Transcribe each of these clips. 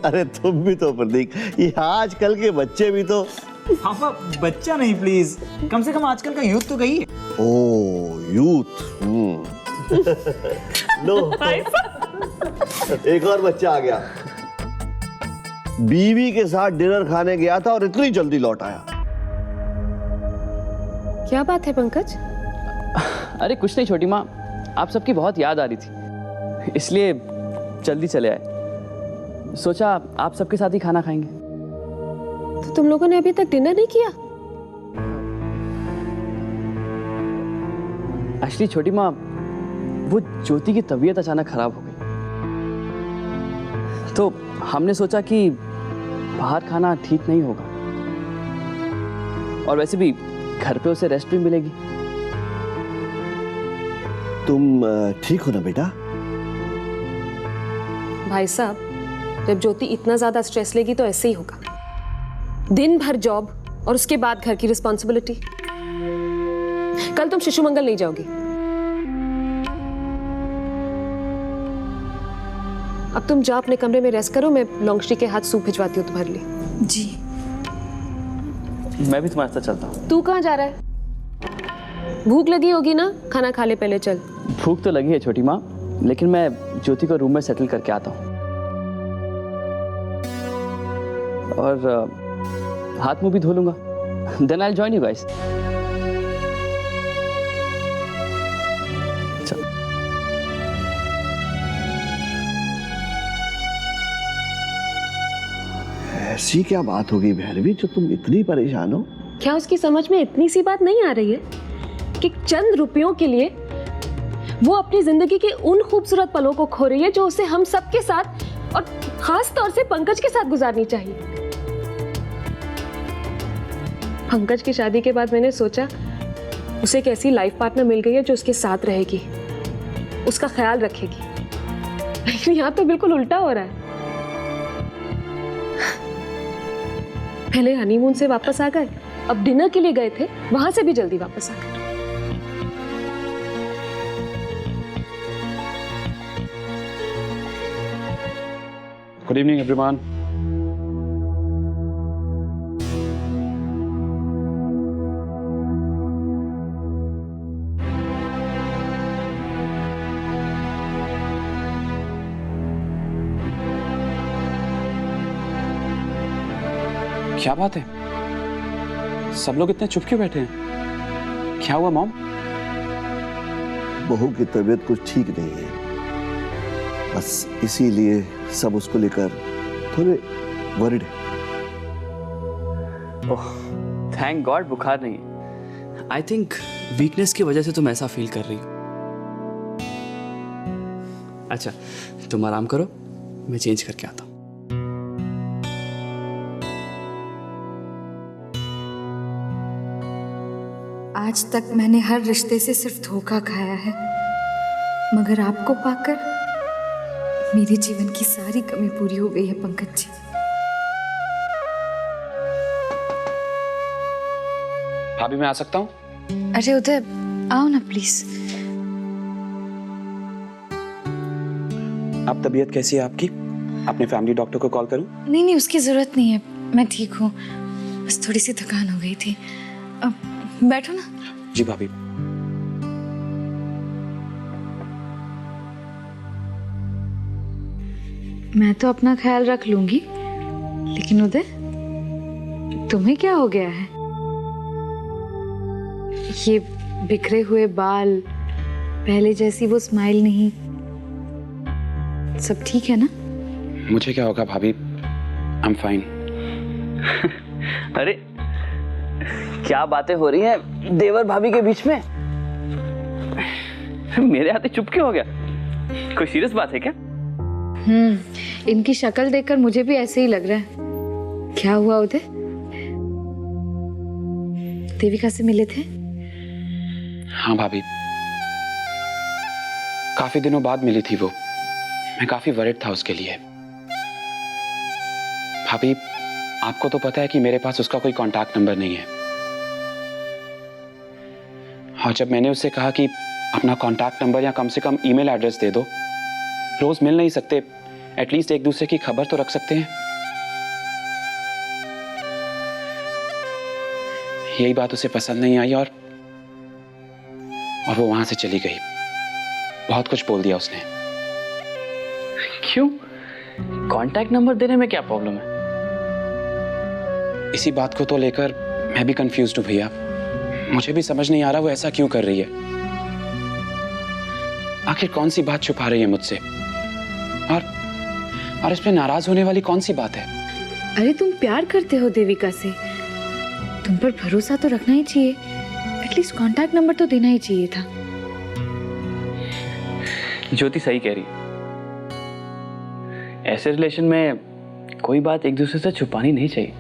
अरे तुम भी तो प्रतीक, ये आजकल के बच्चे भी तो। पापा बच्चा नहीं प्लीज, कम से कम आजकल का यूथ तो गई है। ओ यूथ। लो एक और बच्चा आ गया। बीवी के साथ डिनर खाने गया था और इतनी जल्दी लौट आया। क्या बात है पंकज? अरे कुछ नहीं छोटी माँ, आप सबकी बहुत याद आ रही थी, इसलिए जल्दी चले आए। सोचा आप सबके साथ ही खाना खाएंगे। तो तुम लोगों ने अभी तक डिनर नहीं किया? एक्चुअली छोटी माँ, वो ज्योति की तबीयत अचानक खराब हो गई, तो हमने सोचा कि बाहर खाना ठीक नहीं होगा, और वैसे भी घर पे उसे रेस्ट भी मिलेगी। तुम ठीक हो ना बेटा? भाई साहब, जब ज्योति इतना ज्यादा स्ट्रेस लेगी तो ऐसे ही होगा। दिन भर जॉब और उसके बाद घर की रिस्पॉन्सिबिलिटी। कल तुम शिशु मंगल नहीं जाओगी। अब तुम जाओ अपने कमरे में रेस्ट करो, मैं लॉन्गश्री के हाथ सूप भिजवाती हूँ तुम्हारे लिए। जी। मैं भी तुम्हारे साथ चलता हूँ। तू कहाँ जा रहा है? भूख लगी होगी ना, खाना खा ले पहले, चल। भूख तो लगी है छोटी माँ, लेकिन मैं ज्योति को रूम में सेटल करके आता हूँ, और हाथ मुंह भी धो लूंगा। Then I will join you guys. ऐसी क्या बात होगी भैरवी जो तुम इतनी परेशान हो? क्या उसकी समझ में इतनी सी बात नहीं आ रही है कि चंद रुपयों के लिए वो अपनी जिंदगी के उन खूबसूरत पलों को खो रही है जो उसे हम सबके साथ और खास तौर से पंकज के साथ गुजारनी चाहिए। पंकज की शादी के बाद मैंने सोचा उसे एक ऐसी लाइफ पार्टनर मिल गई है जो उसके साथ रहेगी, उसका ख्याल रखेगी, लेकिन यहाँ तो बिल्कुल उल्टा हो रहा है। पहले हनीमून से वापस आ गए, अब डिनर के लिए गए थे, वहां से भी जल्दी वापस आ गए। Good evening everyone. क्या बात है, सब लोग इतने चुप क्यों बैठे हैं? क्या हुआ मॉम? बहू की तबीयत कुछ ठीक नहीं है, बस इसीलिए सब उसको लेकर थोड़े वरिड है। ओह थैंक गॉड बुखार नहीं है। आई थिंक वीकनेस की वजह से तुम ऐसा फील कर रही हो। अच्छा तुम आराम करो, मैं चेंज करके आता हूँ। आज तक मैंने हर रिश्ते से सिर्फ धोखा खाया है, मगर आपको पाकर मेरे जीवन की सारी कमी पूरी हो गई है पंकज जी। भाभी मैं आ सकता हूँ? अरे उदय आओ ना प्लीज। आप तबीयत कैसी है आपकी? अपने फैमिली डॉक्टर को कॉल करूँ? नहीं नहीं उसकी जरूरत नहीं है, मैं ठीक हूँ, बस थोड़ी सी थकान हो गई थी। अब बैठो ना। जी भाभी। मैं तो अपना ख्याल रख लूंगी, लेकिन उदय तुम्हें क्या हो गया है? ये बिखरे हुए बाल, पहले जैसी वो स्माइल नहीं, सब ठीक है ना? मुझे क्या होगा भाभी, आई एम फाइन। अरे क्या बातें हो रही हैं देवर भाभी के बीच में? मेरे हाथ चुप क्यों हो गया? कोई सीरियस बात है क्या? इनकी शक्ल देखकर मुझे भी ऐसे ही लग रहा है। क्या हुआ उदय? देविका से मिले थे? हाँ भाभी, काफी दिनों बाद मिली थी वो, मैं काफी वरिड था उसके लिए। भाभी आपको तो पता है कि मेरे पास उसका कोई कांटेक्ट नंबर नहीं है, और जब मैंने उससे कहा कि अपना कांटेक्ट नंबर या कम से कम ईमेल एड्रेस दे दो, रोज मिल नहीं सकते एटलीस्ट एक दूसरे की खबर तो रख सकते हैं। यही बात उसे पसंद नहीं आई और वो वहां से चली गई। बहुत कुछ बोल दिया उसने। क्यों? कांटेक्ट नंबर देने में क्या प्रॉब्लम है? इसी बात को तो लेकर मैं भी कंफ्यूज्ड हूं भैया। मुझे भी समझ नहीं आ रहा वो ऐसा क्यों कर रही है। आखिर कौन सी बात छुपा रही है मुझसे, और इसमें नाराज होने वाली कौन सी बात है? अरे तुम प्यार करते हो देविका से, तुम पर भरोसा तो रखना ही चाहिए। एटलीस्ट कांटेक्ट नंबर तो देना ही चाहिए था। ज्योति सही कह रही है। ऐसे रिलेशन में कोई बात एक दूसरे से छुपानी नहीं चाहिए।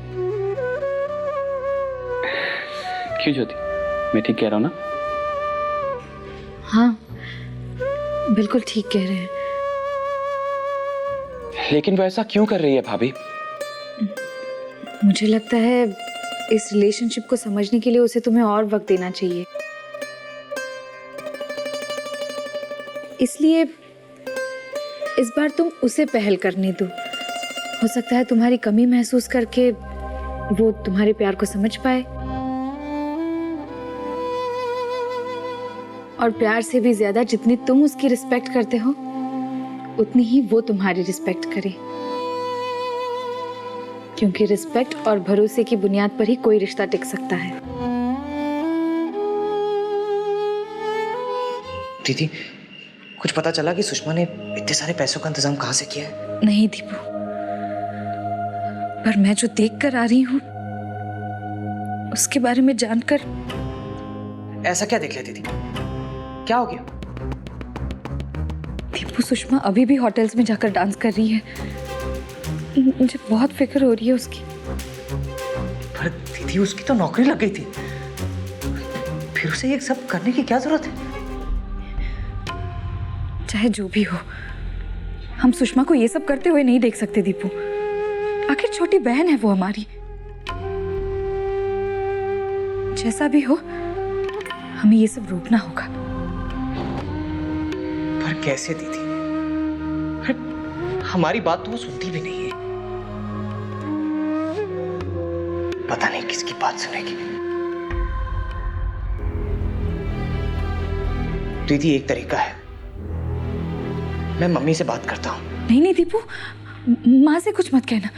क्यों ज्योति, मैं ठीक कह रहा हूं ना? हाँ, बिल्कुल ठीक कह रहे हैं। लेकिन वो ऐसा क्यों कर रही है भाभी? मुझे लगता है इस रिलेशनशिप को समझने के लिए उसे तुम्हें और वक्त देना चाहिए। इसलिए इस बार तुम उसे पहल करने दो। हो सकता है तुम्हारी कमी महसूस करके वो तुम्हारे प्यार को समझ पाए, और प्यार से भी ज्यादा जितनी तुम उसकी रिस्पेक्ट करते हो उतनी ही वो तुम्हारी रिस्पेक्ट करे। क्योंकि रिस्पेक्ट और भरोसे की बुनियाद पर ही कोई रिश्ता टिक सकता है। दीदी, कुछ पता चला कि सुषमा ने इतने सारे पैसों का इंतजाम कहाँ से किया है? नहीं दीपू, पर मैं जो देख कर आ रही हूँ उसके बारे में जानकर। ऐसा क्या देख लिया दीदी? क्या हो गया? दीपू, सुषमा अभी भी होटल्स में जाकर डांस कर रही है। मुझे बहुत फिक्र हो रही है उसकी। पर दीदी, उसकी तो नौकरी लग गई थी, फिर उसे ये सब करने की क्या जरूरत है? चाहे जो भी हो, हम सुषमा को ये सब करते हुए नहीं देख सकते दीपू। आखिर छोटी बहन है वो हमारी। जैसा भी हो, हमें ये सब रोकना होगा। पर कैसे दीदी? हमारी बात तो वो सुनती भी नहीं है। पता नहीं किसकी बात सुनेगी। दीदी, एक तरीका है, मैं मम्मी से बात करता हूँ। नहीं नहीं दीपू, माँ से कुछ मत कहना।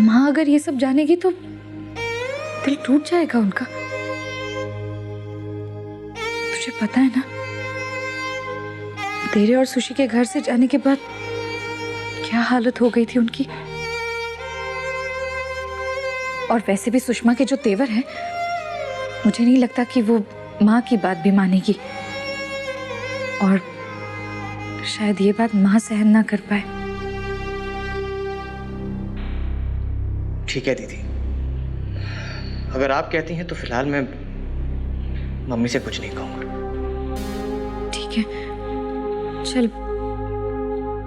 माँ अगर ये सब जानेगी तो दिल टूट जाएगा उनका। तुझे पता है ना, तेरे और सुशी के घर से जाने के बाद क्या हालत हो गई थी उनकी। और वैसे भी सुषमा के जो तेवर हैं, मुझे नहीं लगता कि वो माँ की बात भी मानेगी, और शायद ये बात माँ सहन ना कर पाए। ठीक है दीदी, अगर आप कहती हैं तो फिलहाल मैं मम्मी से कुछ नहीं कहूँगा। ठीक है, चल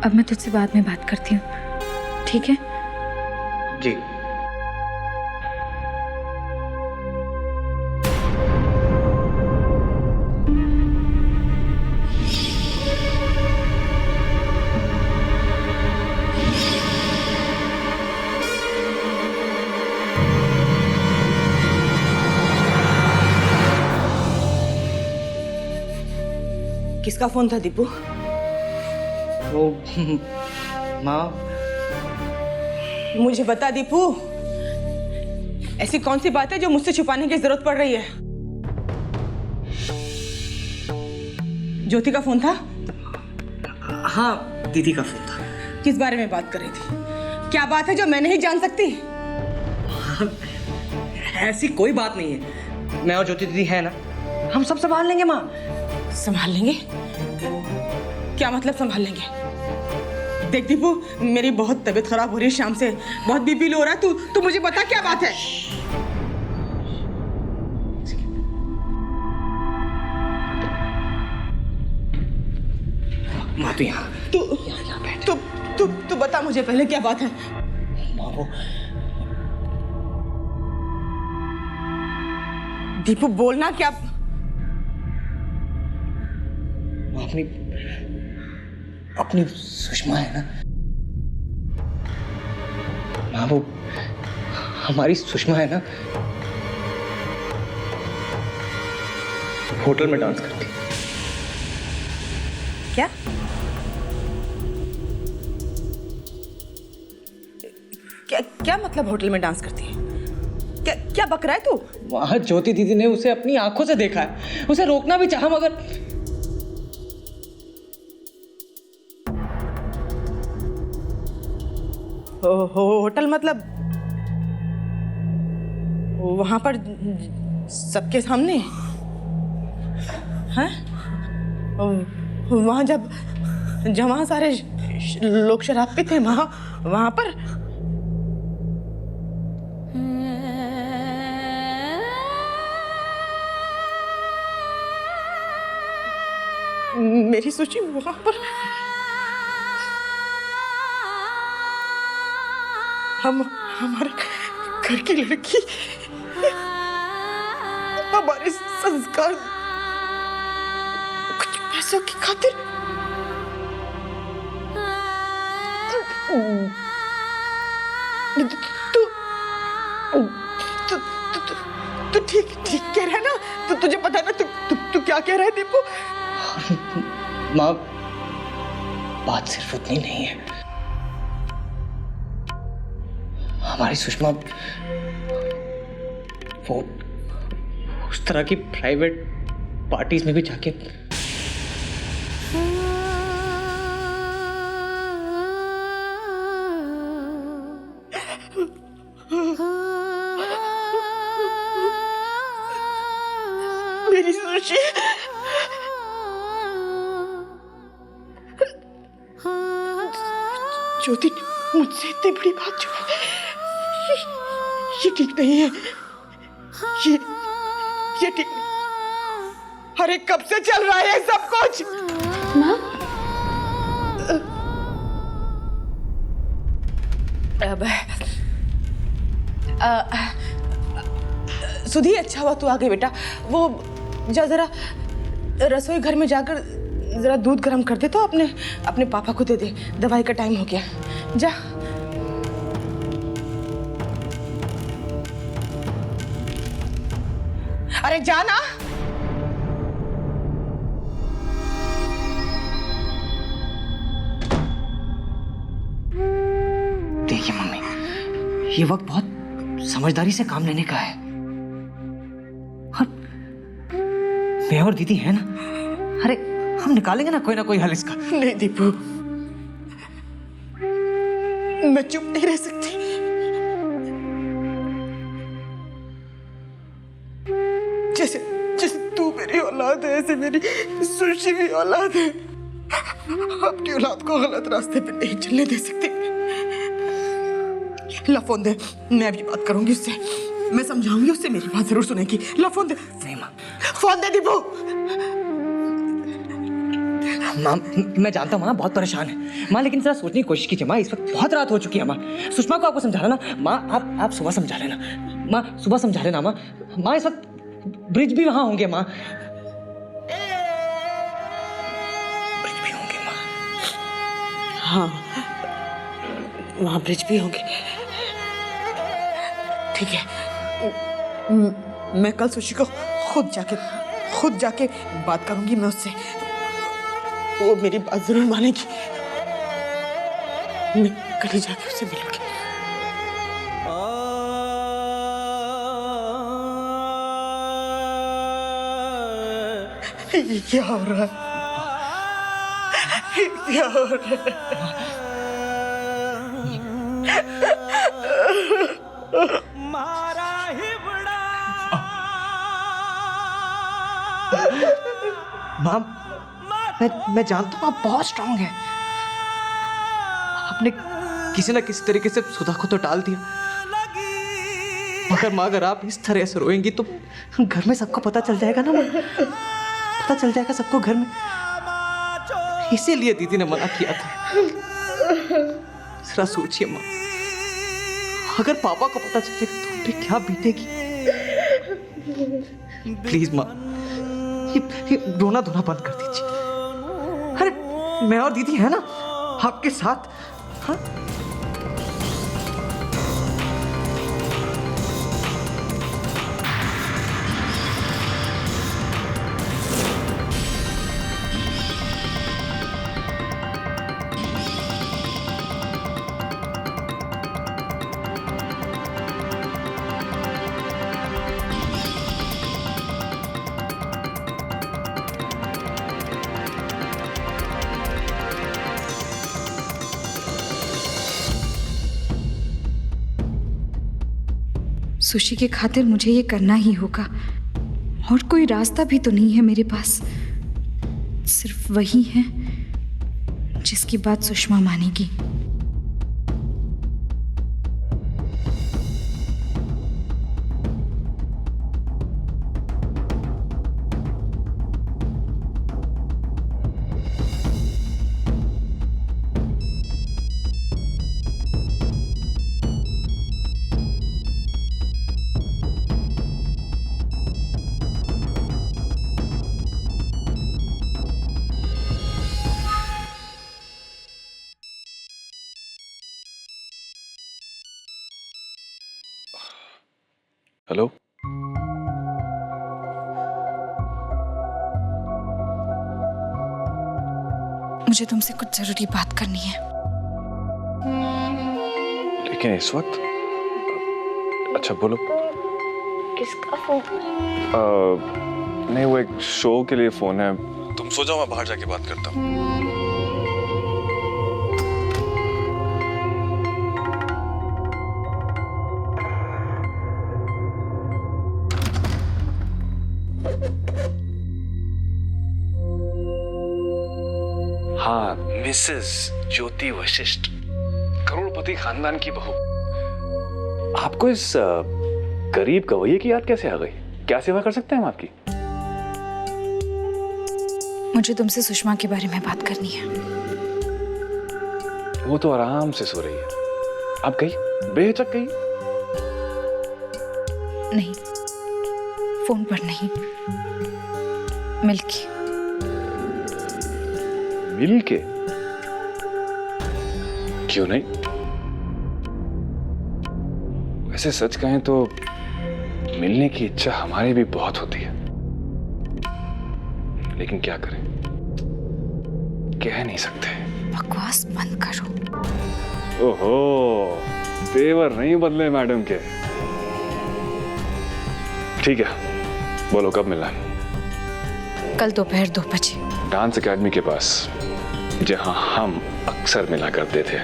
अब मैं तुझसे बाद में बात करती हूँ, ठीक है? जी। किसका फोन था दीपू? वो माँ, मुझे बता दीपू, ऐसी कौन सी बात है जो मुझसे छुपाने की जरूरत पड़ रही है? ज्योति का फोन था? हाँ दीदी का फोन था। किस बारे में बात कर रही थी? क्या बात है जो मैं नहीं जान सकती? ऐसी कोई बात नहीं है, मैं और ज्योति दीदी है ना, हम सब संभाल लेंगे माँ। संभाल लेंगे? क्या मतलब संभाल लेंगे? देख दीपू, मेरी बहुत तबीयत खराब हो रही है शाम से, बहुत बीपी लो हो रहा है। तू मुझे बता क्या बात है? माँ तो यहाँ तू बता मुझे पहले क्या बात है? माँ, वो दीपू बोलना क्या? अपनी अपनी सुषमा है ना माँ, वो हमारी सुषमा है ना, होटल में डांस करती। क्या क्या क्या मतलब होटल में डांस करती है? क्या क्या बक रहा है तू? वहां ज्योति दीदी ने उसे अपनी आंखों से देखा है, उसे रोकना भी चाहा मगर होटल मतलब वहां पर सबके सामने हैं? वहां जब वहां सारे लोग शराब पीते हैं, वहां पर मेरी सोची वहां पर हमारे घर की लड़की हमारे संस्कार कुछ पैसों की खातिर तू ठीक कह रहा है ना? तुझे पता है ना तू क्या कह रहा है दीपू? माँ, बात सिर्फ उतनी नहीं है। हमारी सुषमा वो उस तरह की प्राइवेट पार्टीज में भी जाके मेरी सुशी ज्योति मुझसे इतनी बड़ी बात जो है ये ठीक नहीं है। ये ठीक नहीं। अरे कब से चल रहा है सब कुछ? माँ, सुधी, अच्छा हुआ तू आ गई बेटा। वो जा जरा रसोई घर में जाकर जरा दूध गर्म कर दे तो अपने पापा को दे दे, दवाई का टाइम हो गया। जा। अरे जाना। देखिए मम्मी, ये वक्त बहुत समझदारी से काम लेने का है। मैं और दीदी है ना, अरे हम निकालेंगे ना कोई हल इसका। नहीं दीपू, मैं चुप नहीं रह सकती। जैसे तू मेरी औलाद है, ऐसे मेरी सुशी भी औलाद है। अपनी औलाद को गलत रास्ते पे नहीं चलने दे सकती। ला फोन दे, मैं अभी बात करूंगी उससे, मैं समझाऊंगी उससे, मेरी बात जरूर सुनेगी। ला फोन दे। नहीं माँ, फोन दे दीपू। माँ मैं जानता हूँ माँ बहुत परेशान है माँ, लेकिन जरा सोचने की कोशिश कीजिए माँ। इस वक्त बहुत रात हो चुकी है माँ। सुषमा को आपको समझा ना माँ, आप सुबह समझा लेना माँ, सुबह समझा लेना माँ। माँ इस वक्त ब्रिज भी वहां होंगे माँ, ब्रिज भी होंगे माँ। हाँ, वहां ब्रिज भी होंगे। ठीक है, मैं कल सुशी को खुद जाके बात करूंगी मैं उससे। वो मेरी बात जरूर मानेगी। मैं कल ही जाके उससे मिलूंगी। ये क्या हो रहा है? क्या हो रहा है? माँ मैं जानता हूँ आप बहुत स्ट्रांग है। आपने किसी ना किसी तरीके से सुधा को तो टाल दिया, मगर माँ अगर आप इस तरह से रोएंगी तो घर में सबको पता चल जाएगा ना माँ, पता चल जाएगा सबको घर में। इसीलिए दीदी ने मना किया था। जरा सोचिए माँ, अगर पापा को पता चलेगा तो हम पे क्या बीतेगी। प्लीज माँ, ये रोना धोना बंद कर दीजिए। अरे मैं और दीदी है ना आपके साथ। हाँ सुशी के खातिर मुझे ये करना ही होगा, और कोई रास्ता भी तो नहीं है मेरे पास। सिर्फ वही है जिसकी बात सुषमा मानेगी। हेलो, मुझे तुमसे कुछ जरूरी बात करनी है। लेकिन इस वक्त? अच्छा बोलो। किसका फोन? नहीं, वो एक शो के लिए फोन है। तुम सो जाओ, मैं बाहर जाके बात करता हूँ। हाँ, मिसेस ज्योति वशिष्ठ, करोड़पति खानदान की बहू। आपको इस गरीब गवैये की याद कैसे आ गई? क्या सेवा कर सकते हैं हम आपकी? मुझे तुमसे सुषमा के बारे में बात करनी है। वो तो आराम से सो रही है, आप गई, बेहिचक गई। नहीं, फोन पर नहीं, मिलके। मिल के? क्यों नहीं? वैसे सच कहें तो मिलने की इच्छा हमारी भी बहुत होती है, लेकिन क्या करें, कह नहीं सकते। बकवास बंद करो। ओहो, तेवर नहीं बदले मैडम के। ठीक है, बोलो कब मिलना है? कल दोपहर 2 बजे डांस एकेडमी के पास, जहां हम अक्सर मिला करते थे।